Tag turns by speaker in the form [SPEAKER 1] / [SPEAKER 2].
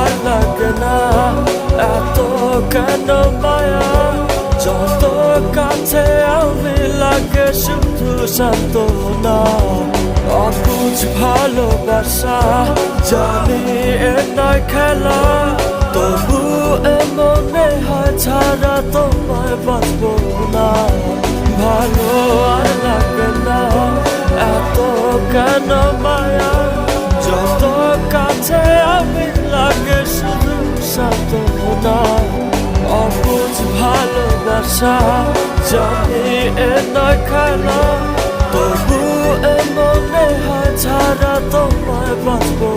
[SPEAKER 1] আর লাগে না এত কেন মায়া যত কাছে আমি লাগে শুধু সান্ত্বনা অবুঝ ভালোবাসা জানি এ নয় খেলা তবু মনে হয় ছাড়া তোমায় বাঁচবো না ভালো আর লাগে না এত কেন মায়া যত কাছে আমি লাগে শুধু সান্ত্বনা অবুঝ ভালোবাসা জানি এ নয় খেলা তবু মনে হয় ছাড়া তোমায় বাঁচবো